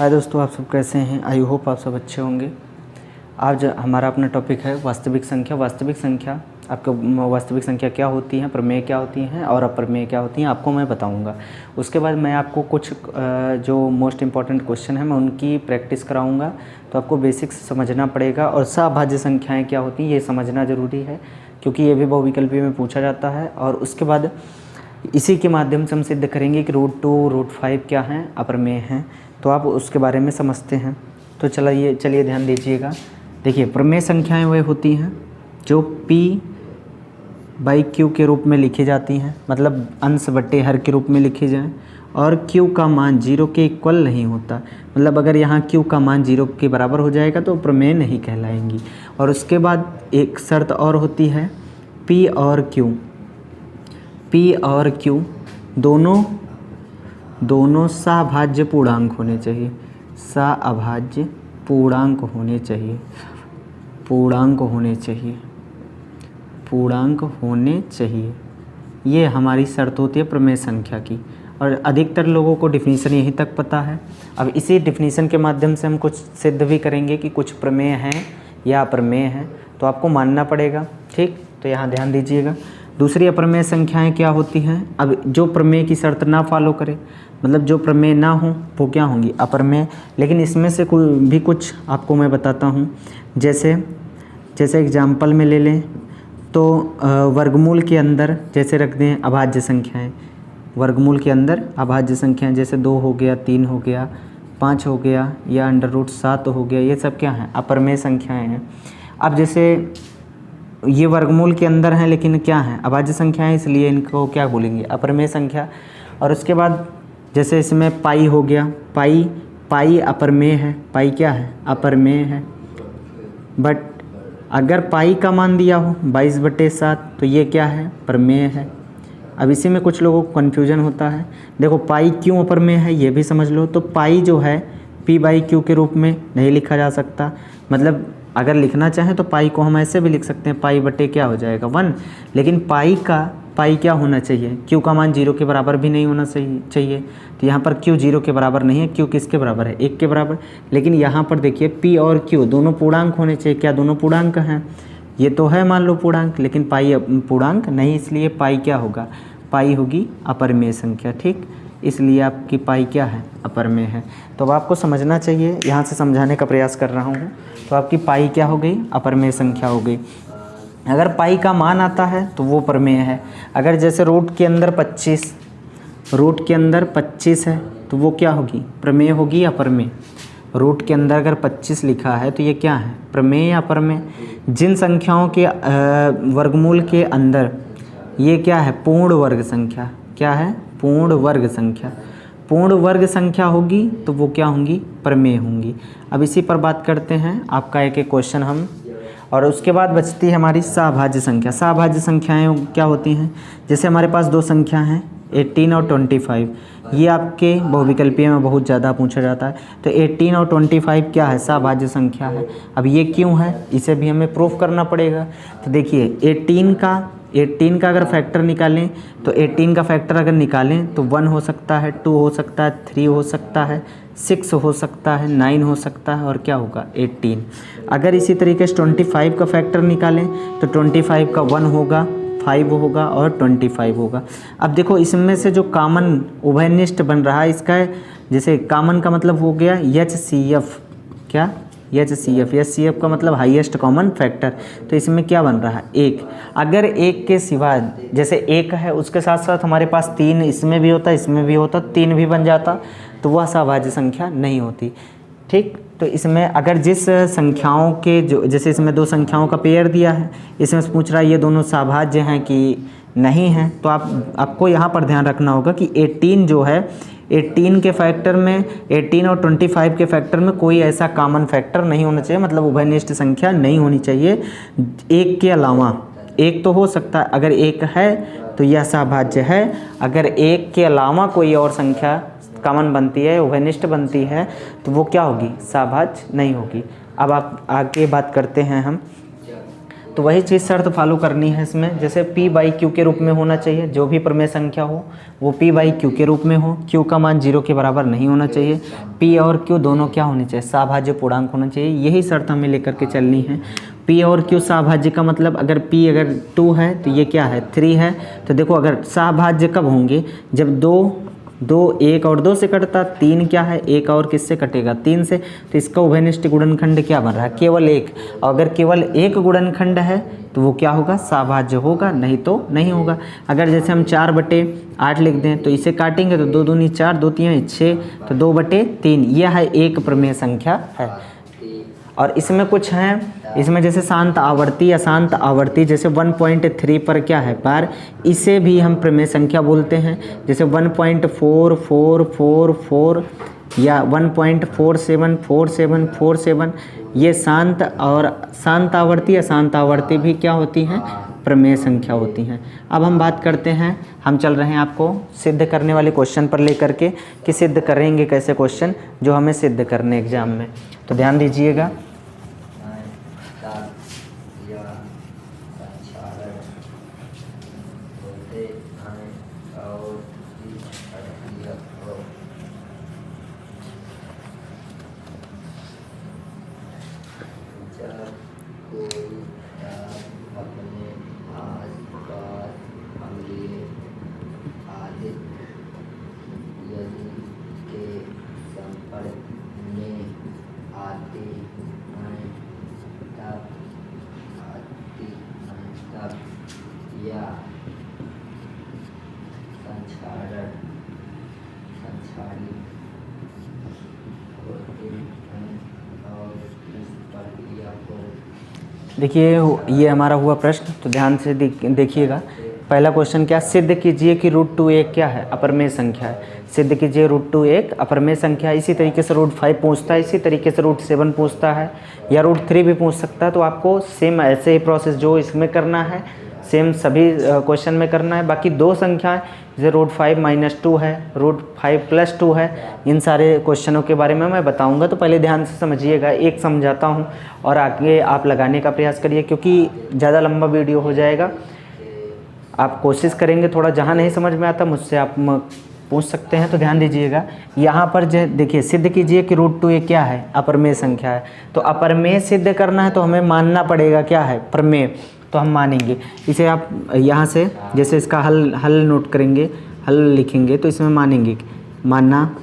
हाय दोस्तों, आप सब कैसे हैं। आई होप आप सब अच्छे होंगे। आज हमारा अपना टॉपिक है वास्तविक संख्या। वास्तविक संख्या, आपको वास्तविक संख्या क्या होती हैं, प्रमेय क्या होती हैं और अप्रमेय क्या होती हैं, आपको मैं बताऊंगा। उसके बाद मैं आपको कुछ जो मोस्ट इम्पॉर्टेंट क्वेश्चन हैं मैं उनकी प्रैक्टिस कराऊंगा। तो आपको बेसिक्स समझना पड़ेगा और सभाज्य संख्याएँ क्या होती हैं ये समझना ज़रूरी है, क्योंकि ये भी बहुविकल्पी में पूछा जाता है। और उसके बाद इसी के माध्यम से हम सिद्ध करेंगे कि √2 √5 क्या हैं, अप्रमेय हैं। तो आप उसके बारे में समझते हैं। तो चलिए ध्यान दीजिएगा। देखिए, प्रमेय संख्याएं वह होती हैं जो P/Q के रूप में लिखी जाती हैं, मतलब अंश बट्टे हर के रूप में लिखी जाएं, और Q का मान 0 के इक्वल नहीं होता। मतलब अगर यहाँ Q का मान 0 के बराबर हो जाएगा तो प्रमेय नहीं कहलाएंगी। और उसके बाद एक शर्त और होती है, P और Q दोनों सभाज्य पूर्णांक होने चाहिए। सभाज्य पूर्णांक होने चाहिए। ये हमारी शर्त होती है प्रमेय संख्या की। और अधिकतर लोगों को डिफिनीशन यहीं तक पता है। अब इसी डिफिनीशन के माध्यम से हम कुछ सिद्ध भी करेंगे कि कुछ प्रमेय हैं या अप्रमेय हैं, तो आपको मानना पड़ेगा। ठीक, तो यहाँ ध्यान दीजिएगा। दूसरी अप्रमेय संख्याएं क्या होती हैं। अब जो प्रमेय की शर्त ना फॉलो करे, मतलब जो प्रमेय ना हो, वो क्या होंगी, अप्रमेय। लेकिन इसमें से कोई भी कुछ आपको मैं बताता हूँ। जैसे एग्जाम्पल में ले लें तो वर्गमूल के अंदर जैसे रख दें अभाज्य संख्याएं। वर्गमूल के अंदर अभाज्य संख्याएं जैसे 2 हो गया, 3 हो गया, 5 हो गया, या √7 हो गया, ये सब क्या हैं, अप्रमेय संख्याएं हैं। अब जैसे ये वर्गमूल के अंदर हैं लेकिन क्या हैं, अभाज्य संख्याएं, इसलिए इनको क्या बोलेंगे, अप्रमेय संख्या। और उसके बाद जैसे इसमें पाई हो गया, पाई अप्रमेय है। पाई क्या है, अप्रमेय है। बट अगर पाई का मान दिया हो 22/7 तो ये क्या है, प्रमेय है। अब इसी में कुछ लोगों को कन्फ्यूजन होता है। देखो, पाई क्यों अप्रमेय है ये भी समझ लो। तो पाई जो है P/Q के रूप में नहीं लिखा जा सकता। मतलब अगर लिखना चाहें तो पाई को हम ऐसे भी लिख सकते हैं, पाई बटे क्या हो जाएगा, 1। लेकिन पाई क्या होना चाहिए, Q का मान 0 के बराबर भी नहीं होना चाहिए। तो यहाँ पर Q 0 के बराबर नहीं है, Q किसके बराबर है, 1 के बराबर। लेकिन यहाँ पर देखिए P और Q दोनों पूर्णांक होने चाहिए। क्या दोनों पूर्णांक हैं, ये तो है मान लो पूर्णांक, लेकिन पाई पूर्णांक नहीं, इसलिए पाई क्या होगा, पाई होगी अप्रमेय संख्या। ठीक, इसलिए आपकी पाई क्या है, अप्रमेय है। तो अब आपको समझना चाहिए, यहाँ से समझाने का प्रयास कर रहा हूँ। तो आपकी पाई क्या हो गई, अप्रमेय संख्या हो गई। अगर पाई का मान आता है तो वो प्रमेय है। अगर जैसे रूट के अंदर 25 है तो वो क्या होगी, प्रमेय होगी या अप्रमेय। रूट के अंदर अगर 25 लिखा है तो ये क्या है, प्रमेय या अप्रमेय। जिन संख्याओं के वर्गमूल के अंदर ये क्या है, पूर्ण वर्ग संख्या, क्या है, पूर्ण वर्ग संख्या होगी तो वो क्या होंगी, प्रमेय होंगी। अब इसी पर बात करते हैं, आपका एक क्वेश्चन हम। और उसके बाद बचती है हमारी सभाज्य संख्या। सभाज्य संख्याएं क्या होती हैं, जैसे हमारे पास दो संख्या हैं 18 और 25। ये आपके बहुविकल्पीय में बहुत ज़्यादा पूछा जाता है। तो 18 और 25 क्या है, सभाज्य संख्या है। अब ये क्यों है, इसे भी हमें प्रूफ करना पड़ेगा। तो देखिए 18 का अगर फैक्टर निकालें तो 18 का फैक्टर अगर निकालें तो 1 हो सकता है, 2 हो सकता है, 3 हो सकता है, 6 हो सकता है, 9 हो सकता है, और क्या होगा, 18। अगर इसी तरीके से 25 का फैक्टर निकालें तो 25 का 1 होगा, 5 होगा और 25 होगा। अब देखो इसमें से जो कॉमन उभयनिष्ठ बन रहा है, इसका जैसे कॉमन का मतलब हो गया HCF। क्या, HCF का मतलब हाईएस्ट कॉमन फैक्टर। तो इसमें क्या बन रहा है, 1। अगर 1 के सिवा जैसे 1 है उसके साथ साथ हमारे पास 3 इसमें भी होता, इसमें भी होता, 3 भी बन जाता, तो वह सभाज्य संख्या नहीं होती। ठीक, तो इसमें अगर जिस संख्याओं के जो, जैसे इसमें 2 संख्याओं का पेयर दिया है, इसमें से पूछ रहा है ये दोनों सभाज्य हैं कि नहीं हैं, तो आपको यहाँ पर ध्यान रखना होगा कि 18 जो है, 18 के फैक्टर में, 18 और 25 के फैक्टर में कोई ऐसा कॉमन फैक्टर नहीं होना चाहिए, मतलब उभयनिष्ठ संख्या नहीं होनी चाहिए। 1 के अलावा, 1 तो हो सकता है, अगर 1 है तो यह सभाज्य है। अगर 1 के अलावा कोई और संख्या कॉमन बनती है, उभयनिष्ठ बनती है, तो वो क्या होगी, सभाज्य नहीं होगी। अब आप आगे बात करते हैं हम। तो वही चीज़ शर्त फॉलो करनी है इसमें। जैसे P बाई क्यू के रूप में होना चाहिए, जो भी प्रमेय संख्या हो वो P बाई क्यू के रूप में हो, Q का मान 0 के बराबर नहीं होना चाहिए, P और Q दोनों क्या होने चाहिए, सहाभाज्य पूर्णांक होना चाहिए। यही शर्त हमें लेकर के चलनी है। P और Q सहाभाज्य का मतलब अगर P अगर 2 है तो ये क्या है 3 है। तो देखो अगर सहाभाज्य कब होंगे, जब 2 1 और 2 से कटता, 3 क्या है 1 और किससे कटेगा 3 से। तो इसका उभयनिष्ठ गुणनखंड क्या बन रहा है केवल 1। और अगर केवल 1 गुणनखंड है तो वो क्या होगा सहाभाज्य होगा, नहीं तो नहीं होगा। अगर जैसे हम 4/8 लिख दें तो इसे काटेंगे तो 2 दूनी 4, 2 3 6, तो 2/3 यह है एक प्रमेय संख्या है। और इसमें कुछ है, इसमें जैसे शांत आवर्ती अशांत आवर्ती, जैसे 1.3 पर क्या है बार, इसे भी हम प्रमेय संख्या बोलते हैं। जैसे 1.4444 या 1.474747 ये शांत और शांत आवर्ती अशांत आवर्ती भी क्या होती हैं प्रमेय संख्या होती हैं। अब हम बात करते हैं, हम चल रहे हैं आपको सिद्ध करने वाले क्वेश्चन पर लेकर के कि सिद्ध करेंगे कैसे क्वेश्चन जो हमें सिद्ध करने एग्जाम में। तो ध्यान दीजिएगा, देखिए ये हमारा हुआ प्रश्न, तो ध्यान से देखिएगा। पहला क्वेश्चन क्या, सिद्ध कीजिए कि √2 एक क्या है अपरमेय संख्या है। सिद्ध कीजिए √2 एक अपरमेय संख्या है। इसी तरीके से √5 पूछता है, इसी तरीके से √7 पूछता है, या √3 भी पूछ सकता है। तो आपको सेम ऐसे ही प्रोसेस जो इसमें करना है सेम सभी क्वेश्चन में करना है। बाकी दो संख्याएं जैसे √5 - 2 है, √5 + 2 है, इन सारे क्वेश्चनों के बारे में मैं बताऊंगा। तो पहले ध्यान से समझिएगा, एक समझाता हूं और आगे आप लगाने का प्रयास करिए, क्योंकि ज़्यादा लंबा वीडियो हो जाएगा। आप कोशिश करेंगे, थोड़ा जहां नहीं समझ में आता मुझसे आप पूछ सकते हैं। तो ध्यान दीजिएगा, यहाँ पर जो देखिए सिद्ध कीजिए कि √2 ये क्या है अपरमेय संख्या है। तो अपरमेय सिद्ध करना है तो हमें मानना पड़ेगा क्या है प्रमेय, तो हम मानेंगे इसे। आप यहाँ से जैसे इसका हल नोट करेंगे, हल लिखेंगे, तो इसमें मानेंगे मानना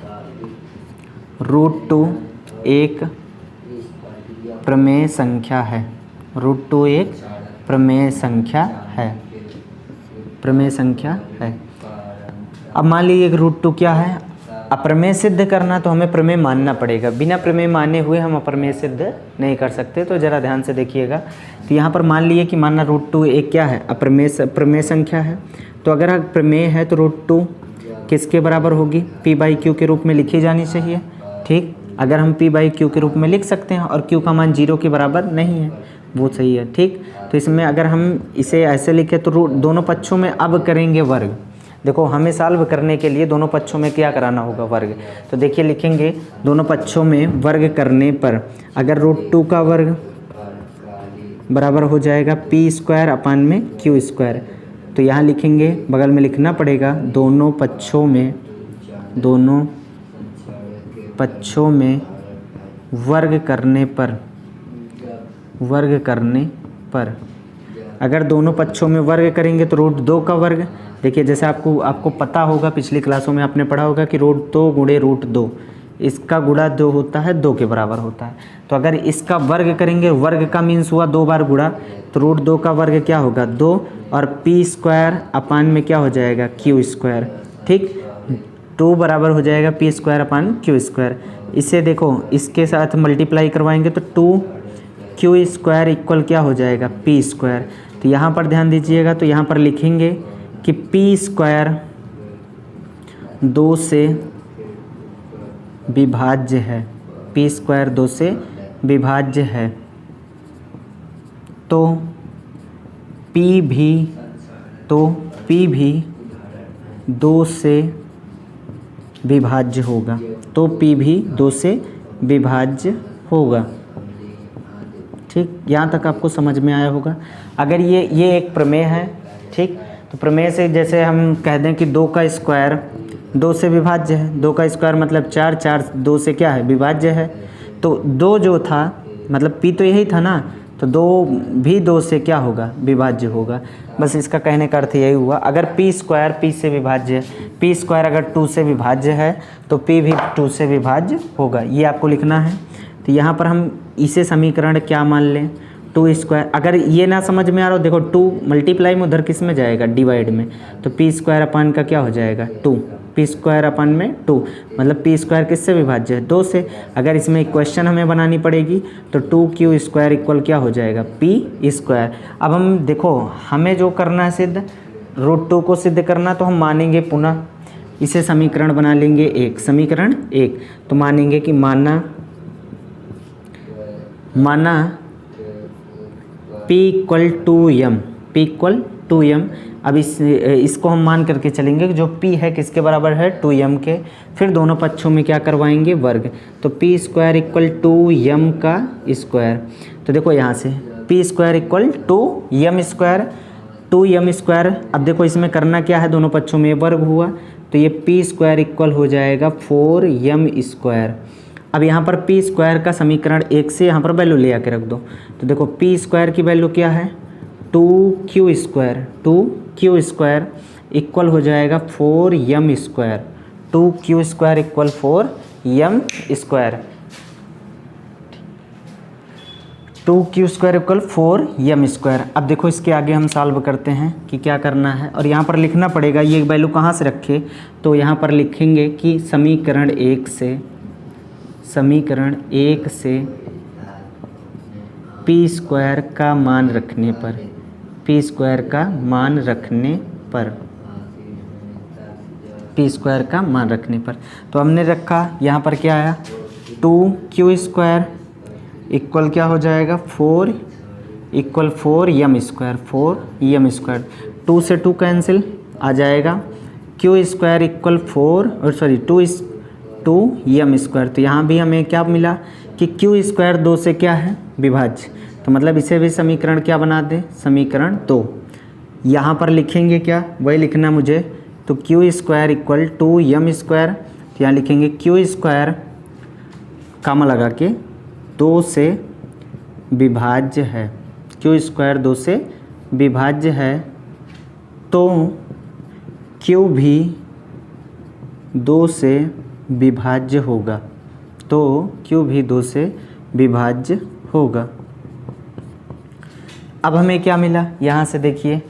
√2 एक प्रमेय संख्या है, √2 एक प्रमेय संख्या है, प्रमेय संख्या है। अब मान लीजिए √2 क्या है अप्रमेय सिद्ध करना, तो हमें प्रमेय मानना पड़ेगा। बिना प्रमेय माने हुए हम अप्रमेय सिद्ध नहीं कर सकते। तो ज़रा ध्यान से देखिएगा, तो यहाँ पर मान लिए कि मानना √2 एक क्या है प्रमेय संख्या है। तो अगर प्रमेय है तो √2 किसके बराबर होगी, P/Q के रूप में लिखी जानी चाहिए। ठीक, अगर हम P/Q के रूप में लिख सकते हैं और Q का मान 0 के बराबर नहीं है, वो सही है। ठीक, तो इसमें अगर हम इसे ऐसे लिखें तो दोनों पक्षों में अब करेंगे वर्ग। देखो हमें सॉल्व करने के लिए दोनों पक्षों में क्या कराना होगा वर्ग। तो देखिए लिखेंगे दोनों पक्षों में वर्ग करने पर अगर √2 का वर्ग बराबर हो जाएगा P² / Q²। तो यहाँ लिखेंगे, बगल में लिखना पड़ेगा दोनों पक्षों में वर्ग करने पर अगर दोनों पक्षों में वर्ग करेंगे तो √2 का वर्ग, देखिए जैसे आपको पता होगा, पिछली क्लासों में आपने पढ़ा होगा कि √2 × √2 इसका गुणा 2 होता है, 2 के बराबर होता है। तो अगर इसका वर्ग करेंगे, वर्ग का मीन्स हुआ 2 बार गुणा, तो √2 का वर्ग क्या होगा 2, और P² अपान में क्या हो जाएगा Q²। ठीक, 2 बराबर हो जाएगा P² / Q²। इसे देखो इसके साथ मल्टीप्लाई करवाएंगे तो 2Q² इक्वल क्या हो जाएगा P²। तो यहाँ पर ध्यान दीजिएगा, तो यहाँ पर लिखेंगे कि P² 2 से विभाज्य है, P² 2 से विभाज्य है, तो P भी 2 से विभाज्य होगा, ठीक। ठीक, यहाँ तक आपको समझ में आया होगा। अगर ये एक प्रमेय है, ठीक, तो प्रमेय से जैसे हम कह दें कि 2 का स्क्वायर 2 से विभाज्य है, 2 का स्क्वायर मतलब 4, 4 2 से क्या है, विभाज्य है। तो 2 जो था मतलब p तो यही था ना, तो 2 भी 2 से क्या होगा, विभाज्य होगा। बस इसका कहने का अर्थ यही हुआ। अगर p स्क्वायर p से विभाज्य है, p स्क्वायर अगर 2 से विभाज्य है तो p भी 2 से विभाज्य होगा, ये आपको लिखना है। तो यहाँ पर हम इसे समीकरण क्या मान लें, 2 स्क्वायर। अगर ये ना समझ में आ रहा हो, देखो 2 मल्टीप्लाई में उधर किस में जाएगा, डिवाइड में, तो p स्क्वायर अपन का क्या हो जाएगा, 2, p स्क्वायर अपन में 2, मतलब p स्क्वायर किससे विभाज्य है, 2 से। अगर इसमें इक्वेशन हमें बनानी पड़ेगी तो 2q स्क्वायर इक्वल क्या हो जाएगा, p स्क्वायर। अब हम देखो हमें जो करना है सिद्ध, √2 को सिद्ध करना, तो हम मानेंगे पुनः इसे समीकरण बना लेंगे 1, समीकरण 1। तो मानेंगे कि माना p इक्वल टू m, अब इसको हम मान करके चलेंगे कि जो p है किसके बराबर है, 2m के। फिर दोनों पक्षों में क्या करवाएंगे, वर्ग। तो p square equal to m का स्क्वायर। तो देखो यहाँ से p square equal to m square, 2m square. अब देखो इसमें करना क्या है, दोनों पक्षों में वर्ग हुआ, तो ये p स्क्वायर इक्वल हो जाएगा 4m स्क्वायर। अब यहाँ पर p स्क्वायर का समीकरण 1 से यहाँ पर वैल्यू ले आके रख दो। तो देखो p स्क्वायर की वैल्यू क्या है, 2q स्क्वायर इक्वल हो जाएगा 4m square, 2q square equal 4m square, 2q square equal 4m square. अब देखो इसके आगे हम सॉल्व करते हैं कि क्या करना है, और यहाँ पर लिखना पड़ेगा ये वैल्यू कहाँ से रखे, तो यहाँ पर लिखेंगे कि समीकरण 1 से p स्क्वायर का मान रखने पर, p स्क्वायर का मान रखने पर, तो हमने रखा यहाँ पर क्या आया, 2q स्क्वायर इक्वल क्या हो जाएगा, 4 इक्वल 4m स्क्वायर, 2 से 2 कैंसिल आ जाएगा, q square equal 2m square. तो यहाँ भी हमें क्या मिला कि q स्क्वायर 2 से क्या है, विभाज्य। तो मतलब इसे भी समीकरण क्या बना दे, समीकरण 2। यहाँ पर लिखेंगे क्या, वही लिखना मुझे, तो q square equal 2m square. तो यहाँ लिखेंगे q स्क्वायर कामा लगा के 2 से विभाज्य है, q स्क्वायर 2 से विभाज्य है, तो q भी 2 से विभाज्य होगा, तो q भी 2 से विभाज्य होगा। अब हमें क्या मिला, यहाँ से देखिए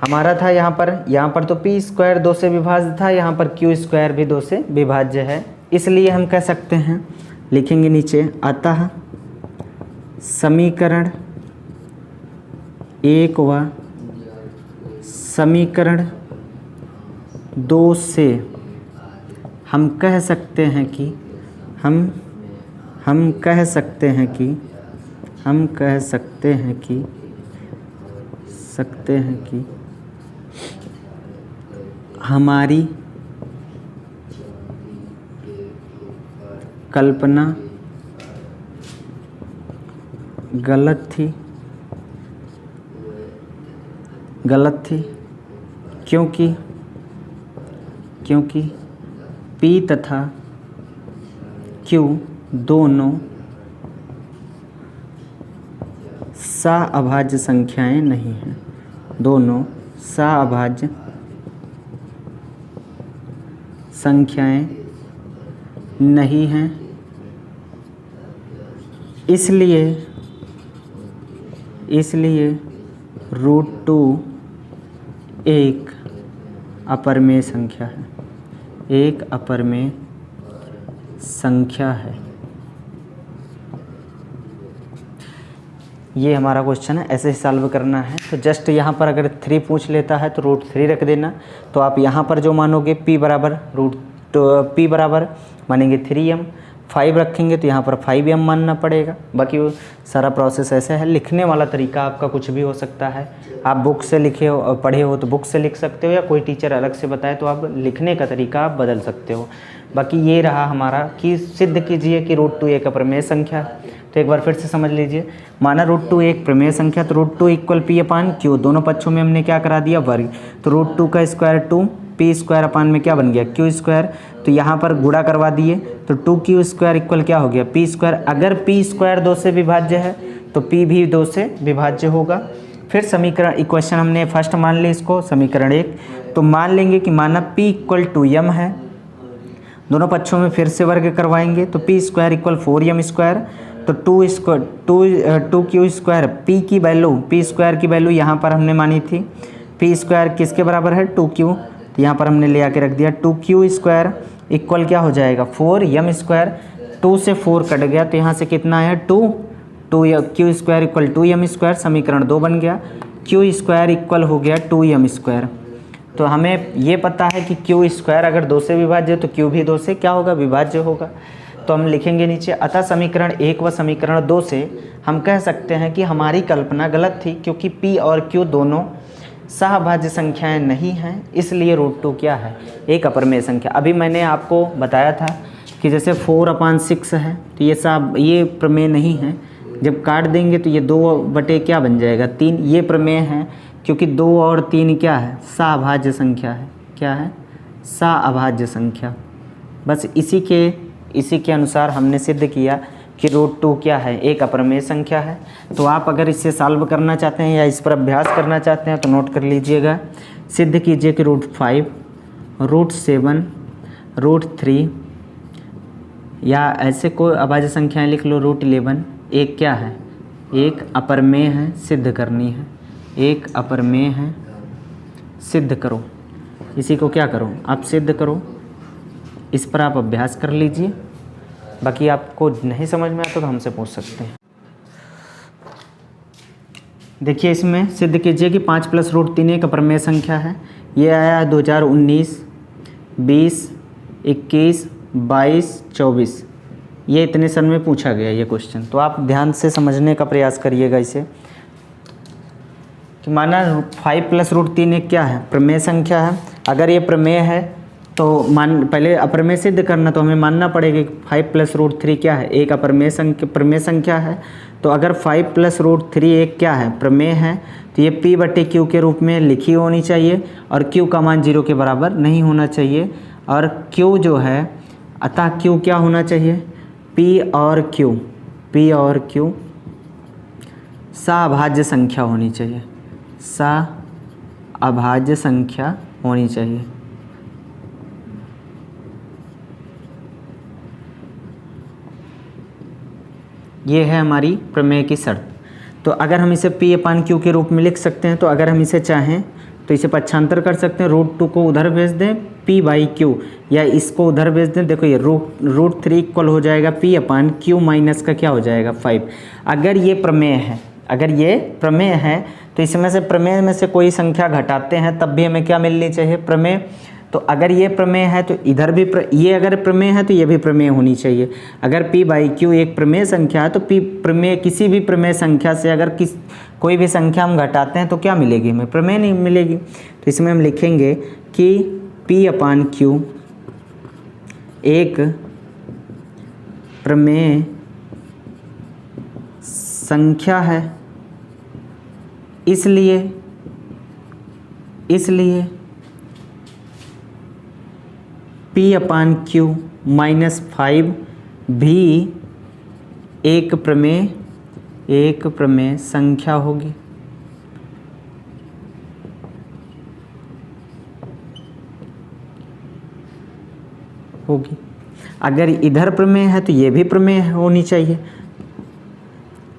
हमारा था यहाँ पर तो p स्क्वायर 2 से विभाज्य था, यहाँ पर q स्क्वायर भी 2 से विभाज्य है। इसलिए हम कह सकते हैं, लिखेंगे नीचे, अतः समीकरण 1 व समीकरण 2 से हम कह सकते हैं कि हमारी कल्पना गलत थी, क्योंकि P तथा Q दोनों सअभाज्य संख्याएं नहीं हैं, दोनों सअभाज्य संख्याएं नहीं हैं। इसलिए √2 एक अपरिमेय संख्या है, एक अपरिमेय संख्या है। ये हमारा क्वेश्चन है, ऐसे ही सॉल्व करना है। तो जस्ट यहाँ पर अगर 3 पूछ लेता है तो √3 रख देना। तो आप यहाँ पर जो मानोगे p बराबर मानेंगे 3m, 5 रखेंगे तो यहाँ पर 5m मानना पड़ेगा। बाकी वो सारा प्रोसेस ऐसे है। लिखने वाला तरीका आपका कुछ भी हो सकता है। आप बुक से लिखे हो, पढ़े हो तो बुक से लिख सकते हो, या कोई टीचर अलग से बताए तो आप लिखने का तरीका आप बदल सकते हो। बाकी ये रहा हमारा कि सिद्ध कीजिए कि √2 एक अप्रमेय संख्या। तो एक बार फिर से समझ लीजिए, माना √2 एक प्रमेय संख्या, तो √2 = p/q, दोनों पक्षों में हमने क्या करा दिया, वर्ग। तो √2 का स्क्वायर 2, p² में क्या बन गया, q²। तो यहाँ पर गुणा करवा दिए तो 2q² क्या हो गया, p²। अगर p² 2 से विभाज्य है तो p भी 2 से विभाज्य होगा। फिर समीकरण इक्वेशन हमने फर्स्ट मान ली इसको, समीकरण 1। तो मान लेंगे कि माना p = m है, दोनों पक्षों में फिर से वर्ग करवाएंगे तो p² = 4m²। तो 2q², p की वैल्यू यहाँ पर हमने मानी थी, p² किसके बराबर है, 2q। तो यहाँ पर हमने ले आके रख दिया 2q² इक्वल क्या हो जाएगा, 4m²। 2 से 4 कट गया तो यहाँ से कितना आया, 2। q² = 2m², समीकरण 2 बन गया। q² इक्वल हो गया 2m²। तो हमें ये पता है कि q² अगर 2 से विभाज्य है तो q भी 2 से क्या होगा, विभाज्य होगा। तो हम लिखेंगे नीचे, अतः समीकरण 1 व समीकरण 2 से हम कह सकते हैं कि हमारी कल्पना गलत थी, क्योंकि p और q दोनों सहभाज्य संख्याएं नहीं हैं, इसलिए √2 क्या है, एक अप्रमेय संख्या। अभी मैंने आपको बताया था कि जैसे 4/6 है तो ये प्रमेय नहीं है। जब काट देंगे तो ये 2 क्या बन जाएगा, 3। ये प्रमेय है क्योंकि 2 और 3 क्या है, सहभाज्य संख्या है। क्या है, सहभाज्य संख्या। बस इसी के अनुसार हमने सिद्ध किया कि √2 क्या है, एक अप्रमेय संख्या है। तो आप अगर इससे सॉल्व करना चाहते हैं या इस पर अभ्यास करना चाहते हैं तो नोट कर लीजिएगा। सिद्ध कीजिए कि √5, √7, √3 या ऐसे कोई अभाज्य संख्याएं लिख लो, √11 एक क्या है, एक अप्रमेय है, सिद्ध करनी है। एक अप्रमेय है, सिद्ध करो। इसी को क्या करो, आप सिद्ध करो। इस पर आप अभ्यास कर लीजिए। बाकी आपको नहीं समझ में आता तो हमसे पूछ सकते हैं। देखिए इसमें सिद्ध कीजिए कि 5 + √3 एक अप्रमेय संख्या है। ये आया 2019, 20, 21, 22, 24। ये इतने सन में पूछा गया ये क्वेश्चन। तो आप ध्यान से समझने का प्रयास करिएगा इसे कि माना 5 + √3 एक क्या है, प्रमेय संख्या है। अगर ये प्रमेय है तो पहले अप्रमेय सिद्ध करना, तो हमें मानना पड़ेगा कि 5 + √3 क्या है, एक प्रमेय संख्या है। तो अगर 5 + √3 एक क्या है, प्रमेय है, तो ये p/q के रूप में लिखी होनी चाहिए और q का मान 0 के बराबर नहीं होना चाहिए। और q जो है, अतः q क्या होना चाहिए, p और q सहभाज्य संख्या होनी चाहिए, सहभाज्य संख्या होनी चाहिए। ये है हमारी प्रमेय की शर्त। तो अगर हम इसे p/q के रूप में लिख सकते हैं, तो अगर हम इसे चाहें तो इसे पक्षांतर कर सकते हैं। √2 को उधर भेज दें p/q, या इसको उधर भेज दें। देखो ये √3 इक्वल हो जाएगा p/q माइनस का क्या हो जाएगा, 5। अगर ये प्रमेय है तो इसमें से प्रमेय में से कोई संख्या घटाते हैं तब भी हमें क्या मिलनी चाहिए, प्रमेय। तो अगर ये प्रमेय है तो इधर भी ये अगर प्रमेय है तो ये भी प्रमेय होनी चाहिए। अगर p/q एक प्रमेय संख्या है तो किसी भी प्रमेय संख्या से अगर कोई भी संख्या हम घटाते हैं तो क्या मिलेगी, हमें प्रमेय नहीं मिलेगी। तो इसमें हम लिखेंगे कि p/q एक प्रमेय संख्या है, इसलिए p/q - 5 भी एक प्रमेय संख्या होगी। अगर इधर प्रमेय है तो ये भी प्रमेय होनी चाहिए,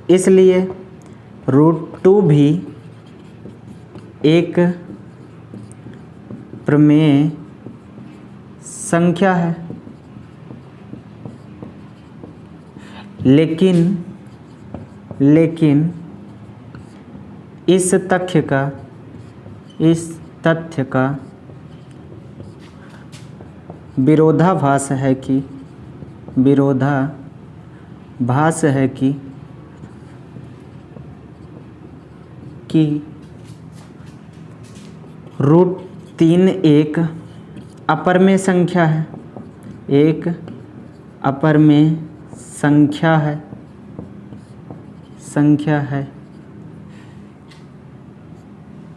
इसलिए √2 भी एक प्रमेय संख्या है। लेकिन इस तथ्य का विरोधाभास है कि विरोधाभास है कि √3 एक अपरमेय संख्या है, एक अपरमेय संख्या है।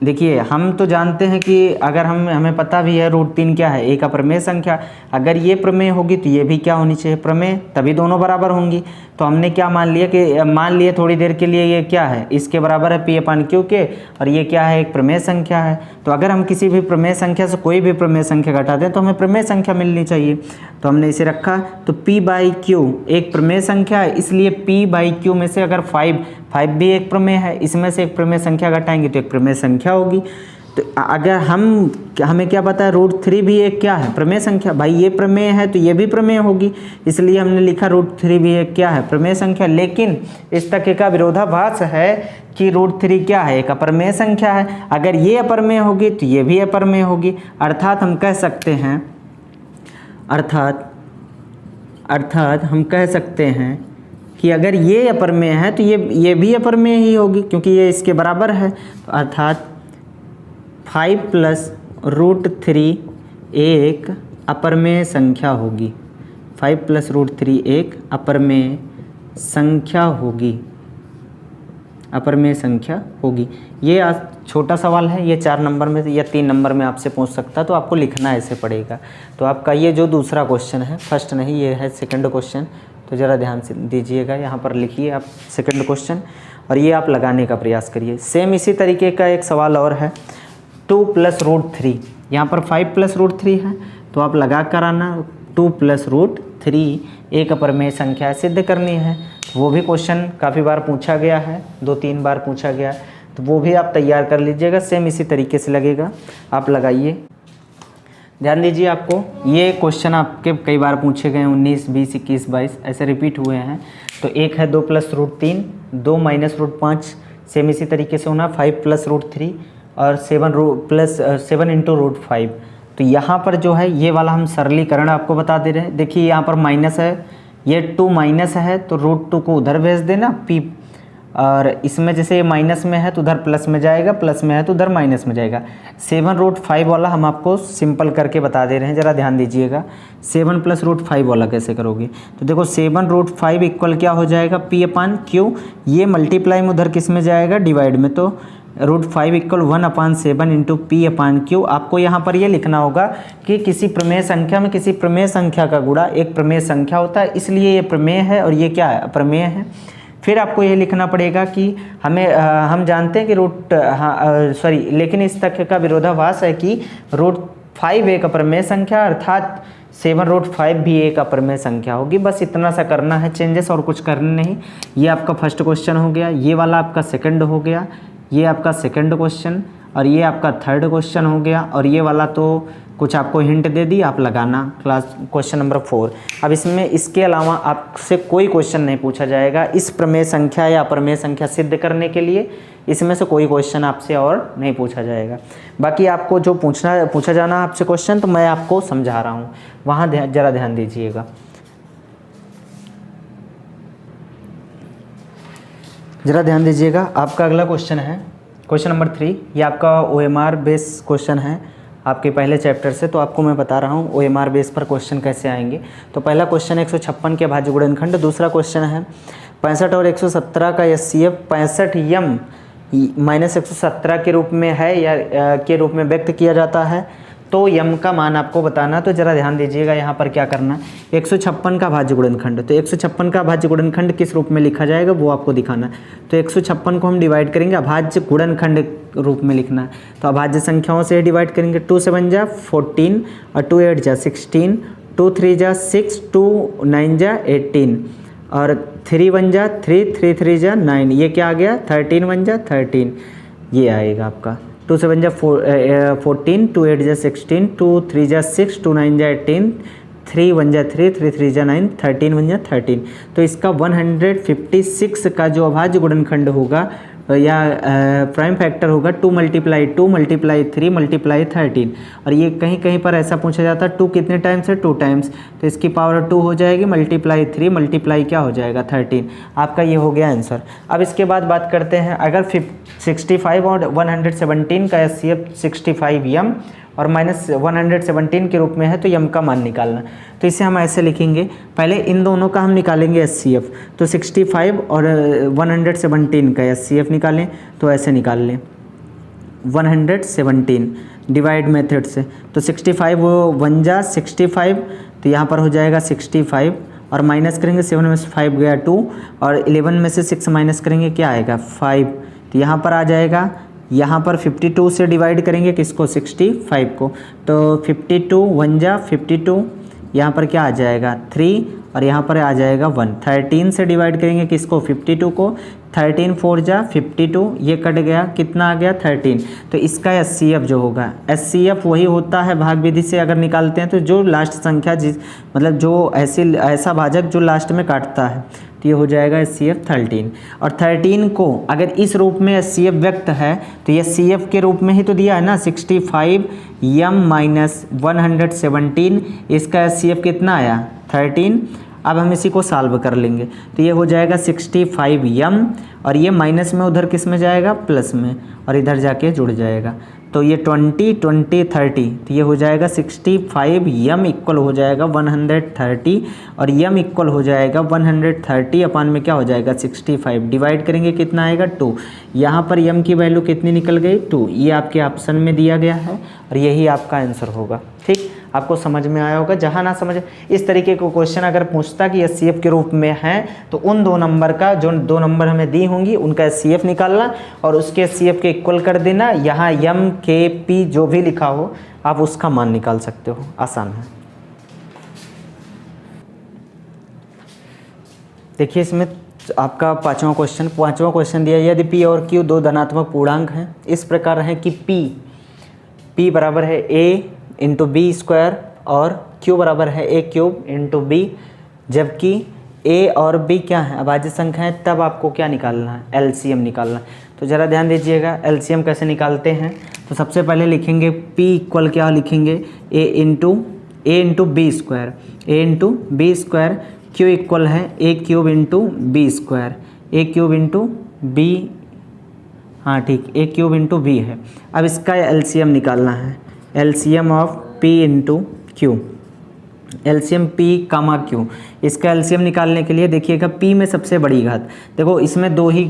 देखिए हम तो जानते हैं कि अगर हमें पता भी है √3 क्या है, एक अप्रमेय संख्या। अगर ये प्रमेय होगी तो ये भी क्या होनी चाहिए, प्रमेय, तभी दोनों बराबर होंगी। तो हमने क्या मान लिया कि मान लिए थोड़ी देर के लिए ये क्या है, इसके बराबर है P/Q के, और ये क्या है, एक प्रमेय संख्या है। तो अगर हम किसी भी प्रमेय संख्या से कोई भी प्रमेय संख्या घटा दें तो हमें प्रमेय संख्या मिलनी चाहिए। तो हमने इसे रखा, तो P/Q एक प्रमेय संख्या है, इसलिए P/Q में से अगर 5 भी एक प्रमेय है, इसमें से एक प्रमेय संख्या घटाएंगे तो एक प्रमेय संख्या होगी। तो अगर हमें क्या पता है, √3 भी एक क्या है, प्रमेय संख्या। भाई ये प्रमेय है तो ये भी प्रमेय होगी, इसलिए हमने लिखा √3 भी एक क्या है, प्रमेय संख्या। लेकिन इस तक का विरोधाभास है कि √3 क्या है, एक अपरमेय संख्या है। अगर ये अपरमेय होगी तो ये भी अपरमेय होगी। अर्थात हम कह सकते हैं, अर्थात हम कह सकते हैं कि अगर ये अपरमेय है तो ये भी अपरमेय ही होगी, क्योंकि ये इसके बराबर है। तो अर्थात 5 + √3 एक अपरमेय संख्या होगी। 5 + √3 एक अपरमेय संख्या होगी, अपरमेय संख्या होगी। ये आज छोटा सवाल है, ये 4 नंबर में या 3 नंबर में आपसे पूछ सकता है, तो आपको लिखना ऐसे पड़ेगा। तो आपका ये जो दूसरा क्वेश्चन है, फर्स्ट नहीं, ये है सेकंड क्वेश्चन। तो ज़रा ध्यान से दीजिएगा, यहाँ पर लिखिए आप सेकंड क्वेश्चन, और ये आप लगाने का प्रयास करिए। सेम इसी तरीके का एक सवाल और है, 2 + √3। यहाँ पर 5 + √3 है, तो आप लगा कर आना। 2 + √3 एक अपरमेय संख्या सिद्ध करनी है। वो भी क्वेश्चन काफ़ी बार पूछा गया है, 2-3 बार पूछा गया है, तो वो भी आप तैयार कर लीजिएगा। सेम इसी तरीके से लगेगा, आप लगाइए। ध्यान दीजिए, आपको ये क्वेश्चन आपके कई बार पूछे गए, 19, 20, 21, 22 ऐसे रिपीट हुए हैं। तो एक है 2 + √3, 2 - √5, सेम इसी तरीके से होना 5 + √3 और 7 × √5। तो यहाँ पर जो है ये वाला हम सरलीकरण आपको बता दे रहे हैं। देखिए यहाँ पर माइनस है, ये 2 माइनस है तो √2 को उधर भेज देना P, और इसमें जैसे ये माइनस में है तो उधर प्लस में जाएगा, प्लस में है तो उधर माइनस में जाएगा। 7 √5 वाला हम आपको सिंपल करके बता दे रहे हैं, ज़रा ध्यान दीजिएगा। 7 + √5 वाला कैसे करोगे, तो देखो 7 √5 इक्वल क्या हो जाएगा, P/Q। ये मल्टीप्लाई में उधर किस में जाएगा, डिवाइड में। तो √5 = 1/7 × P/Q। आपको यहाँ पर ये लिखना होगा कि किसी प्रमेय संख्या में किसी प्रमेय संख्या का गुणा एक प्रमेय संख्या होता है, इसलिए ये प्रमेय है और ये क्या है, अप्रमेय है। फिर आपको ये लिखना पड़ेगा कि हम जानते हैं कि लेकिन इस तक का विरोधाभास है कि √5 एक अपरमेय संख्या, अर्थात 7 √5 भी एक अपरमेय संख्या होगी। बस इतना सा करना है चेंजेस, और कुछ करना नहीं। ये आपका फर्स्ट क्वेश्चन हो गया, ये वाला आपका सेकंड हो गया, ये आपका सेकंड क्वेश्चन, और ये आपका थर्ड क्वेश्चन हो गया, और ये वाला तो कुछ आपको हिंट दे दी, आप लगाना क्लास क्वेश्चन नंबर 4। अब इसमें इसके अलावा आपसे कोई क्वेश्चन नहीं पूछा जाएगा इस प्रमेय संख्या या अप्रमेय संख्या सिद्ध करने के लिए। इसमें से कोई क्वेश्चन आपसे और नहीं पूछा जाएगा। बाकी आपको जो पूछा जाना आपसे क्वेश्चन, तो मैं आपको समझा रहा हूँ, वहाँ ज़रा ध्यान दीजिएगा। ज़रा ध्यान दीजिएगा। आपका अगला क्वेश्चन है क्वेश्चन नंबर 3। ये आपका OMR बेस क्वेश्चन है आपके पहले चैप्टर से। तो आपको मैं बता रहा हूँ OMR बेस पर क्वेश्चन कैसे आएंगे। तो पहला क्वेश्चन 156 के अभाज्य गुणनखंड। दूसरा क्वेश्चन है 65 और 117 का HCF 65m - 117 के रूप में है या के रूप में व्यक्त किया जाता है, तो m का मान आपको बताना। तो ज़रा ध्यान दीजिएगा, यहाँ पर क्या करना, 156 का भाज्य गुणनखंड। तो 156 का भाज्य गुणनखंड किस रूप में लिखा जाएगा वो आपको दिखाना। तो 156 को हम डिवाइड करेंगे, अभाज्य गुणनखंड रूप में लिखना है। तो अभाज्य संख्याओं से डिवाइड करेंगे। 2 × 7 = 14 और 2 × 8 = 16, 2 × 3 = 6, 2 × 9 = 18 और 3 × 1 = 3, 3 × 3 = 9। ये क्या आ गया, 13 × 1 = 13। ये आएगा आपका। 2 × 7 = 14, 2 × 8 = 16, 2 × 3 = 6, 2 × 9 = 18, 3 × 1 = 3, 3 × 3 = 9, 13 × 1 = 13। तो इसका 156 का जो अभाज्य गुणनखंड होगा या प्राइम फैक्टर होगा 2 मल्टीप्लाई 2 मल्टीप्लाई 3 मल्टीप्लाई 13, और ये कहीं कहीं पर ऐसा पूछा जाता है 2 कितने टाइम्स है 2 टाइम्स, तो इसकी पावर 2 हो जाएगी मल्टीप्लाई 3 मल्टीप्लाई क्या हो जाएगा 13। आपका ये हो गया आंसर। अब इसके बाद बात करते हैं, अगर 65 और 117 का एचसीएफ 65m और -117 के रूप में है तो यम का मान निकालना। तो इसे हम ऐसे लिखेंगे, पहले इन दोनों का हम निकालेंगे एचसीएफ, तो 65 और 117 का एचसीएफ निकालें, तो ऐसे निकाल लें 117 डिवाइड मेथड से, तो 65 वो 1 जा 65, तो यहाँ पर हो जाएगा 65 और माइनस करेंगे 7 में से 5 गया 2 और 11 में से 6 माइनस करेंगे क्या आएगा 5, तो यहाँ पर आ जाएगा, यहाँ पर 52 से डिवाइड करेंगे किसको 65 को, तो 52 1 जा 52, यहाँ पर क्या आ जाएगा 3 और यहाँ पर आ जाएगा 1। 13 से डिवाइड करेंगे किसको 52 को, 13 4 जा 52, ये कट गया कितना आ गया 13। तो इसका एचसीएफ जो होगा, एचसीएफ वही होता है भाग विधि से अगर निकालते हैं तो जो लास्ट संख्या जिस मतलब जो ऐसा भाजक जो लास्ट में काटता है, तो ये हो जाएगा एचसीएफ 13। और 13 को अगर इस रूप में एचसीएफ व्यक्त है तो ये एचसीएफ के रूप में ही तो दिया है ना 65m माइनस 117, इसका एचसीएफ कितना आया 13। अब हम इसी को सॉल्व कर लेंगे, तो ये हो जाएगा 65m और ये माइनस में उधर किस में जाएगा प्लस में, और इधर जाके जुड़ जाएगा, तो ये 20 20 30, तो ये हो जाएगा 65m इक्वल हो जाएगा 130 और m इक्वल हो जाएगा 130 अपान में क्या हो जाएगा 65, डिवाइड करेंगे कितना आएगा 2, यहाँ पर m की वैल्यू कितनी निकल गई 2, ये आपके ऑप्शन में दिया गया है और यही आपका आंसर होगा। ठीक, आपको समझ में आया होगा। जहाँ ना समझ इस तरीके को क्वेश्चन अगर पूछता कि एचसीएफ के रूप में है तो उन 2 नंबर का जो 2 नंबर हमें दी होंगी उनका एचसीएफ निकालना और उसके एचसीएफ के इक्वल कर देना, यहाँ एम के पी जो भी लिखा हो आप उसका मान निकाल सकते हो, आसान है। देखिए इसमें आपका पांचवा क्वेश्चन दिया, यदि पी और क्यू 2 धनात्मक पूर्णांक हैं, इस प्रकार है कि पी बराबर है a इंटू बी स्क्वायर और q बराबर है a क्यूब इंटू बी, जबकि a और b क्या है अभाज्य संख्या है, तब आपको क्या निकालना है एलसीएम निकालना। तो ज़रा ध्यान दीजिएगा एलसीएम कैसे निकालते हैं। तो सबसे पहले लिखेंगे p इक्वल क्या लिखेंगे a into b square, q equal है a cube into b square, a cube into b, हाँ ठीक, a क्यूब इंटू बी है। अब इसका एलसीएम निकालना है, LCM of P into q, LCM P comma Q। इसका एलसीएम निकालने के लिए देखिएगा P में सबसे बड़ी घात, देखो इसमें दो ही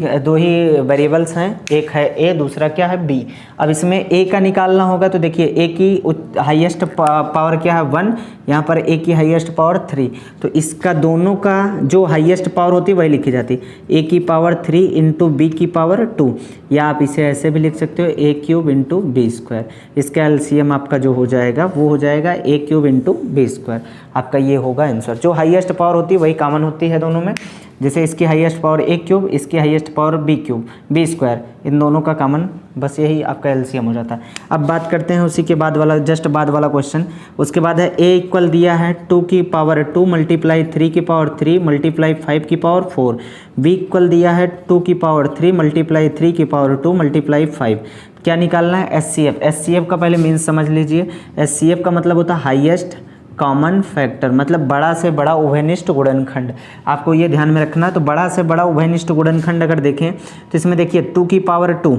वेरिएबल्स हैं, एक है A दूसरा क्या है B। अब इसमें A का निकालना होगा तो देखिए A की हाईएस्ट पावर क्या है 1, यहाँ पर A की हाईएस्ट पावर 3, तो इसका दोनों का जो हाईएस्ट पावर होती है वही लिखी जाती है, A की पावर 3 इंटू बी की पावर 2, या आप इसे ऐसे भी लिख सकते हो a cube into b square. इसका एलसीएम आपका जो हो जाएगा वो हो जाएगा a cube into b square, आपका ये होगा आंसर। जो हाईएस्ट पावर होती है वही कॉमन होती है दोनों में, जैसे इसकी हाईएस्ट पावर a क्यूब, इसकी highest power b cube, B square, इन दोनों का कॉमन, बस यही आपका एलसीएम हो जाता है। अब बात करते हैं उसी के बाद वाला, जस्ट बाद वाला क्वेश्चन। उसके बाद है a इक्वल दिया है 2 की पावर 2 मल्टीप्लाई 3 की पावर 3 मल्टीप्लाई 5 की पावर 4, b इक्वल दिया है 2 की पावर 3 मल्टीप्लाई 3 की पावर 2 मल्टीप्लाई 5। क्या निकालना है एचसीएफ। एचसीएफ का पहले मीन्स समझ लीजिए, एचसीएफ का मतलब होता है हाईएस्ट कॉमन फैक्टर, मतलब बड़ा से बड़ा उभयनिष्ठ गुणनखंड। आपको ये ध्यान में रखना, तो बड़ा से बड़ा उभयनिष्ठ गुणनखंड अगर देखें तो इसमें देखिए 2 की पावर 2,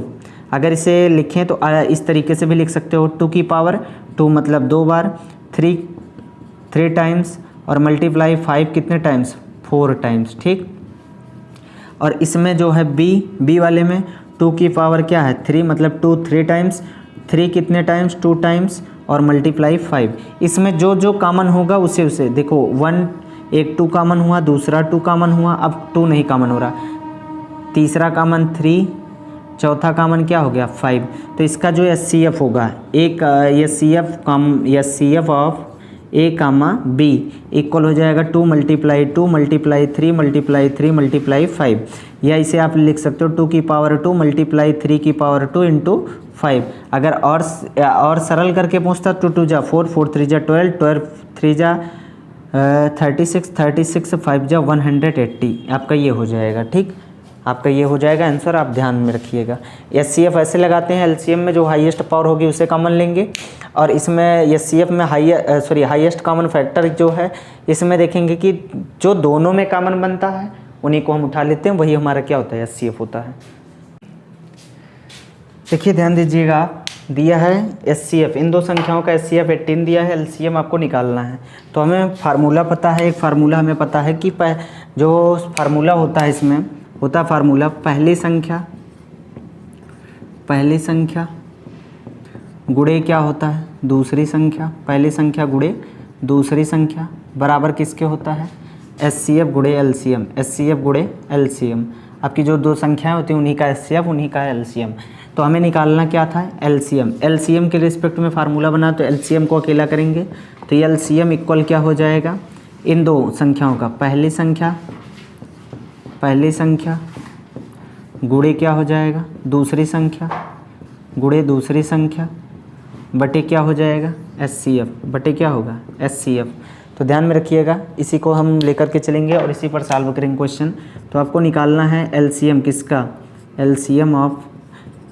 अगर इसे लिखें तो इस तरीके से भी लिख सकते हो, 2 की पावर 2 मतलब 2 बार, 3 टाइम्स और मल्टीप्लाई 5 कितने टाइम्स 4 टाइम्स, ठीक। और इसमें जो है बी वाले में 2 की पावर क्या है 3 मतलब 2 3 टाइम्स, 3 कितने टाइम्स 2 टाइम्स और मल्टीप्लाई 5। इसमें जो कॉमन होगा उसे देखो 1 एक 2 कॉमन हुआ, दूसरा 2 कॉमन हुआ, अब 2 नहीं कॉमन हो रहा, तीसरा कॉमन 3, चौथा कॉमन क्या हो गया 5। तो इसका जो एचसीएफ होगा एक HCF of a comma b equal हो जाएगा 2 मल्टीप्लाई 2 मल्टीप्लाई 3 मल्टीप्लाई 3 मल्टीप्लाई 5, या इसे आप लिख सकते हो 2 की पावर 2 मल्टीप्लाई 3 की पावर 2 इंटू 5। अगर और सरल करके पूछता 2 2 जा 4 4 3 जा 12 12 3 जा 36 36 5 जा 180, आपका ये हो जाएगा, ठीक। आपका ये हो जाएगा आंसर, आप ध्यान में रखिएगा। HCF ऐसे लगाते हैं, LCM में जो हाईएस्ट पावर होगी उसे कॉमन लेंगे, और इसमें HCF में हाईएस्ट कॉमन फैक्टर जो है, इसमें देखेंगे कि जो दोनों में कॉमन बनता है उन्हीं को हम उठा लेते हैं, वही हमारा क्या होता है, HCF होता है। देखिए ध्यान दीजिएगा, आप दिया है HCF, इन दो संख्याओं का HCF 18 दिया है, LCM आपको निकालना है। तो हमें फार्मूला पता है, एक फार्मूला हमें पता है कि जो फार्मूला होता है इसमें होता है फार्मूला पहली संख्या गुणे क्या होता है, दूसरी संख्या, पहली संख्या गुणे दूसरी संख्या बराबर किसके होता है, HCF गुणे LCM, HCF गुणे LCM। आपकी जो दो संख्याएं होती हैं उन्हीं का HCF, उन्हीं का LCM। तो हमें निकालना क्या था, LCM। LCM के रिस्पेक्ट में फार्मूला बना तो LCM को अकेला करेंगे, तो ये LCM इक्वल क्या हो जाएगा, इन दो संख्याओं का पहली संख्या गुणे क्या हो जाएगा, दूसरी संख्या गुणे दूसरी संख्या बटे क्या हो जाएगा, HCF बटे क्या होगा, HCF। तो ध्यान में रखिएगा, इसी को हम लेकर के चलेंगे और इसी पर सॉल्व करेंगे क्वेश्चन। तो आपको निकालना है LCM किसका, LCM ऑफ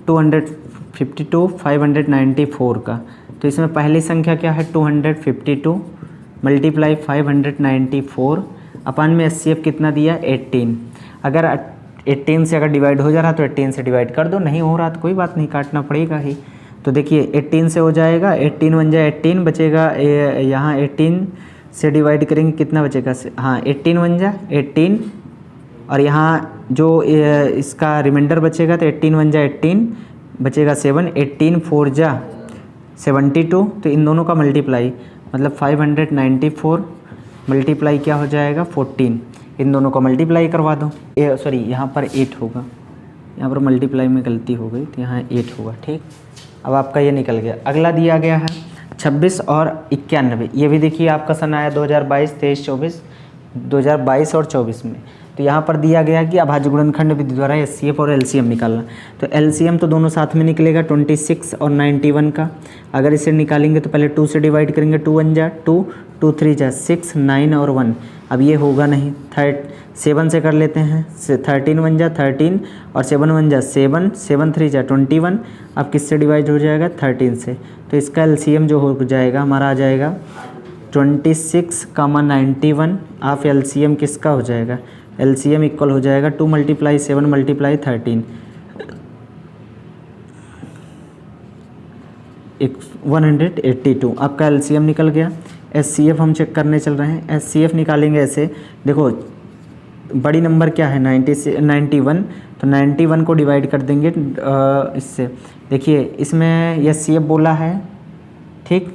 252 594 का। तो इसमें पहली संख्या क्या है, 252 मल्टीप्लाई 594 अपन में HCF कितना दिया, 18। अगर 18 से अगर डिवाइड हो जा रहा तो 18 से डिवाइड कर दो, नहीं हो रहा तो कोई बात नहीं, काटना पड़ेगा ही। तो देखिए 18 से हो जाएगा, 18 1 जा 18 बचेगा, यहाँ 18 से डिवाइड करेंगे कितना बचेगा, हाँ 18 1 जा 18, और यहाँ जो इसका रिमाइंडर बचेगा तो 18 1 जा 18 बचेगा 7, 18 4 जा 72। तो इन दोनों का मल्टीप्लाई मतलब 594 मल्टीप्लाई क्या हो जाएगा 14, इन दोनों का मल्टीप्लाई करवा दो। सॉरी यहाँ पर 8 होगा, यहाँ पर मल्टीप्लाई में गलती हो गई, तो यहाँ 8 होगा, ठीक। अब आपका ये निकल गया। अगला दिया गया है 26 और 91, ये भी देखिए आपका सन आया 2022 23 24 2022 और 24 में। तो यहाँ पर दिया गया कि अभाज्य गुणनखंड विधि द्वारा HCF और LCM निकालना। तो LCM तो दोनों साथ में निकलेगा 26 और 91 का। अगर इसे निकालेंगे तो पहले 2 से डिवाइड करेंगे, 2 1 जा 2, 2 3 जा 6, 9 और 1। अब ये होगा नहीं, 7 से कर लेते हैं, 13 1 जा 13 और 7 1 जा 7, 7 3 जा 21। अब किससे डिवाइड हो जाएगा, 13 से। तो इसका LCM जो हो जाएगा हमारा आ जाएगा 26, 91 ऑफ LCM किसका हो जाएगा, LCM इक्वल हो जाएगा 2 × 7 × 13 182। आपका LCM निकल गया। HCF हम चेक करने चल रहे हैं। HCF निकालेंगे ऐसे, देखो बड़ी नंबर क्या है 91, तो 91 को डिवाइड कर देंगे इससे। देखिए इसमें HCF बोला है, ठीक,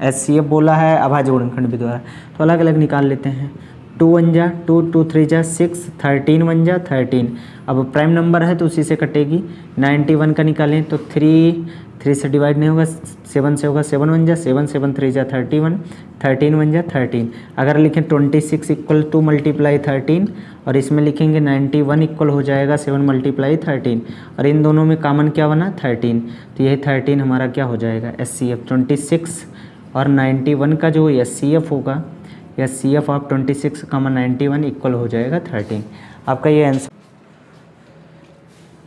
HCF बोला है अभाज्य गुणनखंड विधि द्वारा, तो अलग अलग निकाल लेते हैं। 2 1 जा 2, 2 3 जा 6, 13 1 जा 13। अब प्राइम नंबर है तो उसी से कटेगी। 91 का निकालें तो 3 से डिवाइड नहीं होगा, 7 से होगा, 7 1 जा 7, 7 3 जा 31, 13 1 जा 13। अगर लिखें 26 इक्वल 2 × 13 और इसमें लिखेंगे 91 इक्वल हो जाएगा 7 × 13, और इन दोनों में कॉमन क्या बना 13, तो यही 13 हमारा क्या हो जाएगा HCF। 26 और 91 का जो HCF होगा, HCF ऑफ 26, 91 इक्वल हो जाएगा 13। आपका ये आंसर।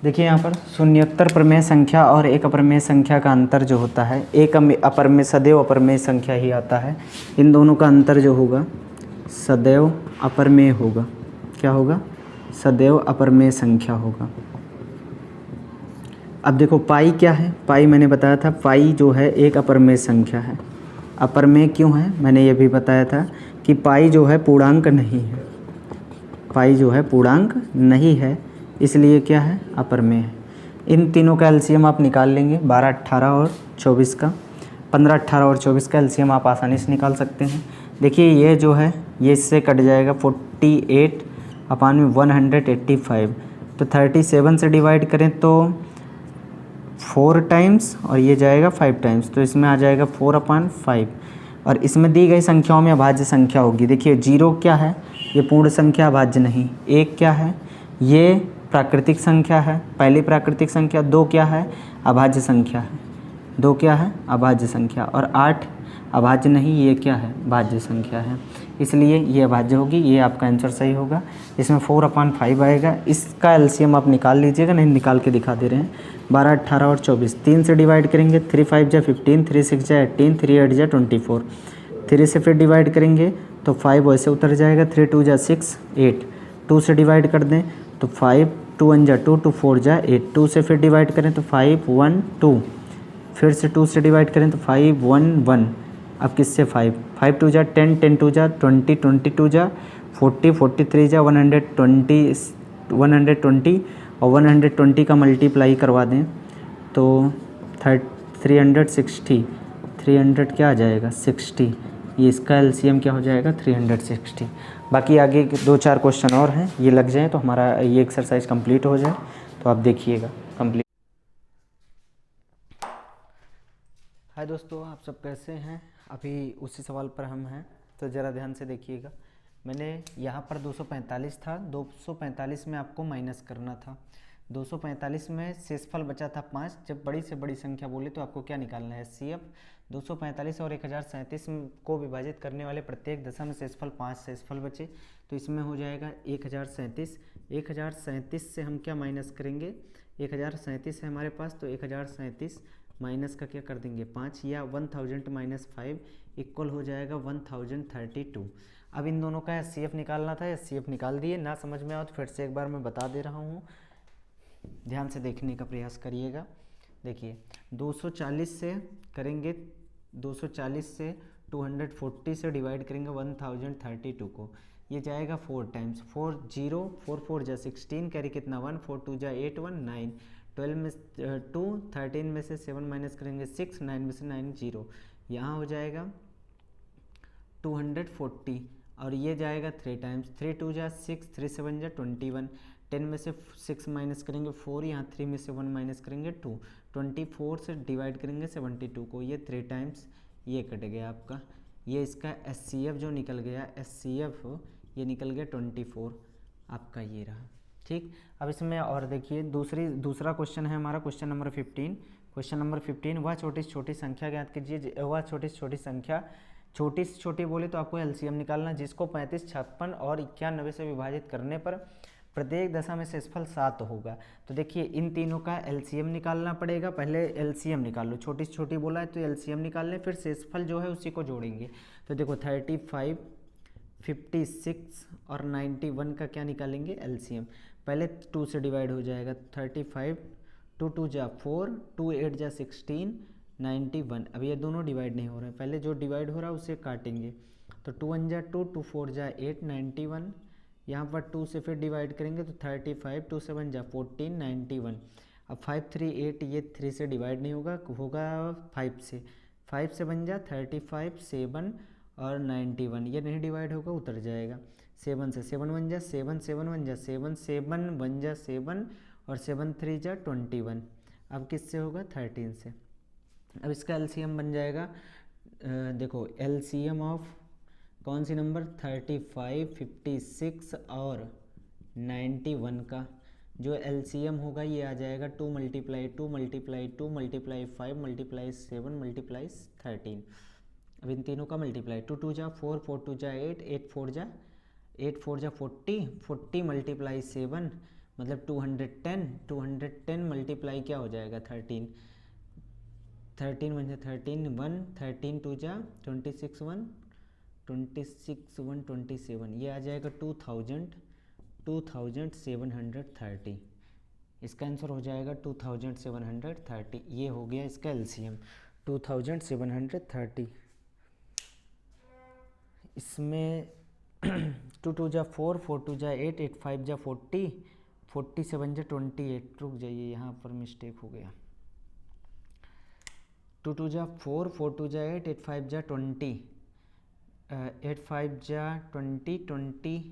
देखिए यहाँ पर शून्योत्तर प्रमेय संख्या और एक अपरमेय संख्या का अंतर जो होता है, एक अपरमेय सदैव अपरमेय संख्या ही आता है। इन दोनों का अंतर जो होगा सदैव अपरमेय होगा। क्या होगा, सदैव अपरमेय संख्या होगा। अब देखो पाई क्या है, पाई मैंने बताया था, पाई जो है एक अपरमेय संख्या है। अपरमेय क्यों है, मैंने ये भी बताया था कि पाई जो है पूर्णांक नहीं है, पाई जो है पूर्णांक नहीं है, इसलिए क्या है, अपरमेय है। इन तीनों का LCM आप निकाल लेंगे, 12 18 और 24 का, 15 18 और 24 का LCM आप आसानी से निकाल सकते हैं। देखिए ये जो है ये इससे कट जाएगा 48 अपान में 185, तो 37 से डिवाइड करें तो 4 टाइम्स और ये जाएगा 5 टाइम्स, तो इसमें आ जाएगा 4/5। और इसमें दी गई संख्याओं में अभाज्य संख्या होगी। देखिए 0 क्या है, ये पूर्ण संख्या अभाज्य नहीं। 1 क्या है, ये प्राकृतिक संख्या है, पहली प्राकृतिक संख्या। 2 क्या है, अभाज्य संख्या है, 2 क्या है, अभाज्य संख्या। और 8 अभाज्य नहीं, ये क्या है, भाज्य संख्या है, इसलिए ये अभाज्य होगी। ये आपका आंसर सही होगा। इसमें 4/5 आएगा। इसका एलसीएम आप निकाल लीजिएगा, नहीं निकाल के दिखा दे रहे हैं। 12, 18 और 24 3 से डिवाइड करेंगे, 3 5 जा 15, 3 6 जा 18, 3 8 जा 24। 3 से फिर डिवाइड करेंगे तो 5 वैसे उतर जाएगा, 3 2 जा 6 8। 2 से डिवाइड कर दें तो 5, 2 1 जा 2, 2 4 जा 8। 2 से फिर डिवाइड करें तो 5 1 2। फिर से 2 से डिवाइड करें तो 5 1 1। अब किससे 5 5 2 जा 10, 10 2 जा 20, 22 जा 40, 43 जा 120, 120 और 120 का मल्टीप्लाई करवा दें तो 360, 300 क्या आ जाएगा 60। ये इसका एलसीएम क्या हो जाएगा 360। बाकी आगे 2-4 क्वेश्चन और हैं, ये लग जाए तो हमारा ये एक्सरसाइज कंप्लीट हो जाए। तो आप देखिएगा कंप्लीट। हाय दोस्तों, आप सब कैसे हैं? अभी उसी सवाल पर हम हैं, तो ज़रा ध्यान से देखिएगा। मैंने यहाँ पर 245 था, 245 में आपको माइनस करना था। 245 में शेषफल बचा था 5। जब बड़ी से बड़ी संख्या बोले तो आपको क्या निकालना है, एचसीएफ। 245 और 1037 को विभाजित करने वाले प्रत्येक दशा में शेषफल 5 शेषफल बचे, तो इसमें हो जाएगा 1037। 1037 से हम क्या माइनस करेंगे, 1037 है हमारे पास, तो 1037 माइनस का क्या कर देंगे 5, या 1000 माइनस 5 इक्वल हो जाएगा 1032। अब इन दोनों का एचसीएफ निकालना था, एचसीएफ निकाल दिए। ना समझ में आओ तो फिर से एक बार मैं बता दे रहा हूँ, ध्यान से देखने का प्रयास करिएगा। देखिए 240 से करेंगे, 240 से 240 से डिवाइड करेंगे 1032 को, ये जाएगा 4 टाइम्स। 4 0, 4 4 जा 16, कैरी कितना 1, 4 2 जा 8 1 9, 12 में 2, 13 में से 7 माइनस करेंगे 6, 9 में से 9 0, यहाँ हो जाएगा 240 और ये जाएगा 3 टाइम्स। 3 2 जा 6, 3 7 जा 21, 10 में से 6 माइनस करेंगे 4, यहाँ 3 में से 1 माइनस करेंगे 2, 24 से डिवाइड करेंगे 72 को, ये 3 टाइम्स, ये कट गया आपका। ये इसका एचसीएफ जो निकल गया, एचसीएफ ये निकल गया 24 आपका, ये रहा। ठीक, अब इसमें और देखिए दूसरा क्वेश्चन है हमारा, क्वेश्चन नंबर 15। क्वेश्चन नंबर 15, वह छोटी से छोटी संख्या ज्ञात कीजिए। वह छोटी से छोटी संख्या, छोटी से छोटी बोले तो आपको एलसीएम निकालना, जिसको 35, 56 और 91 से विभाजित करने पर प्रत्येक दशा में शेषफल 7 होगा। तो देखिए इन तीनों का एलसीएम निकालना पड़ेगा। पहले एलसीएम निकाल लो, छोटी से छोटी बोला है तो एलसीएम निकाल लें, फिर शेषफल जो है उसी को जोड़ेंगे। तो देखो 35, 56 और 91 का क्या निकालेंगे एलसीएम। पहले 2 से डिवाइड हो जाएगा, 35, 2 2 जा 4, 2 8 जा 16, 91। अब ये दोनों डिवाइड नहीं हो रहे हैं, पहले जो डिवाइड हो रहा है उसे काटेंगे। तो 2 1 जा 2, 2 4 जा 8, 91। यहाँ पर 2 से फिर डिवाइड करेंगे तो 35, 2 7 जा 14, 91। अब 5 3 8, ये 3 से डिवाइड नहीं होगा, होगा 5 से। 5 से बन जा 35, 7 और 91, ये नहीं डिवाइड होगा, उतर जाएगा। 7 से 7 बन जा 7, 7 बन जा 7, 7 बन जा 7 और 7 3 जा 21। अब किससे होगा 13 से। अब इसका एलसीएम बन जाएगा, देखो एलसीएम ऑफ कौन सी नंबर 35, 56 और 91 का जो एलसीएम होगा ये आ जाएगा 2 × 2 × 2 × 5 × 7 × 13। अब इन तीनों का मल्टीप्लाई, 2 2 जा 4, 4 2 जा 8, 8 4 जा 40, 40 × 7 मतलब 210, 210 मल्टीप्लाई क्या हो जाएगा 13, 13 बन जा 13 1, 13 2 जा 26 1, 26 1 27, ये आ जाएगा 2730। इसका आंसर हो जाएगा 2730। ये हो गया इसका एलसीएम 2730। इसमें 2 2 जा 4, 4 2 जा 8, 8 5 जा 40, 47 जा 28। रुक जाइए, यहाँ पर मिस्टेक हो गया। 2 2 जा 4, 4 2 जा 8, 8 5 जा 20, 8 5 जा 20,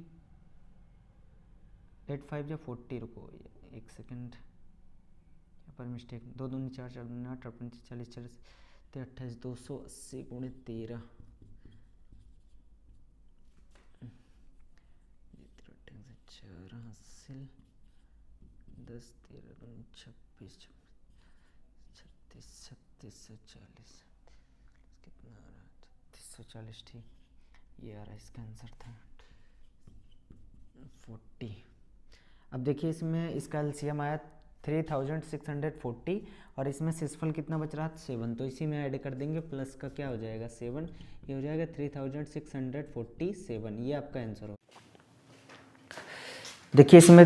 8 5 जा 40। रुको एक सेकंड, यहाँ पर मिस्टेक। 2 2 4 4 8 40 40 40 28 280 × 13, 84, 10 13 26 36 36 40 कितना आ रहा है 140 ठीक, ये आ रहा इसका आंसर था 40। अब देखिए इसमें इसका एलसीएम आया 3640 और इसमें शेषफल कितना बच रहा था 7, तो इसी में ऐड कर देंगे, प्लस का क्या हो जाएगा 7, ये हो जाएगा 3647, ये आपका आंसर हो। देखिए इसमें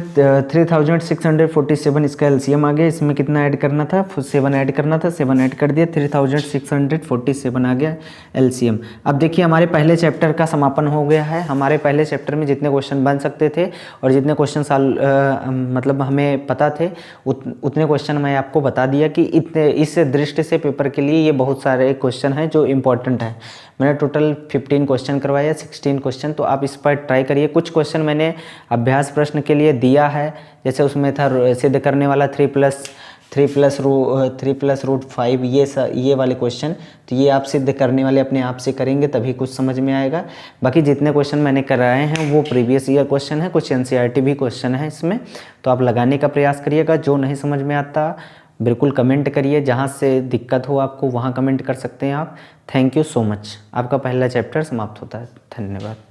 3647 इसका एलसीएम आ गया, इसमें कितना ऐड करना था 7 ऐड करना था, 7 ऐड कर दिया, 3647 आ गया एलसीएम। अब देखिए हमारे पहले चैप्टर का समापन हो गया है। हमारे पहले चैप्टर में जितने क्वेश्चन बन सकते थे और जितने क्वेश्चन मतलब हमें पता थे उतने क्वेश्चन मैं आपको बता दिया कि इतने इस दृष्टि से पेपर के लिए ये बहुत सारे क्वेश्चन हैं जो इम्पोर्टेंट है। मैंने टोटल 15 क्वेश्चन करवाया, 16 क्वेश्चन, तो आप इस पर ट्राई करिए। कुछ क्वेश्चन मैंने अभ्यास प्रश्न के लिए दिया है, जैसे उसमें था सिद्ध करने वाला 3 प्लस रूट 5, ये वाले क्वेश्चन, तो ये आप सिद्ध करने वाले अपने आप से करेंगे तभी कुछ समझ में आएगा। बाकी जितने क्वेश्चन मैंने कराए हैं वो प्रीवियस ईयर क्वेश्चन है, कुछ एनसीईआरटी भी क्वेश्चन है इसमें, तो आप लगाने का प्रयास करिएगा। जो नहीं समझ में आता बिल्कुल कमेंट करिए, जहाँ से दिक्कत हो आपको वहाँ कमेंट कर सकते हैं आप। Thank you so much. आपका पहला चैप्टर समाप्त होता है। धन्यवाद।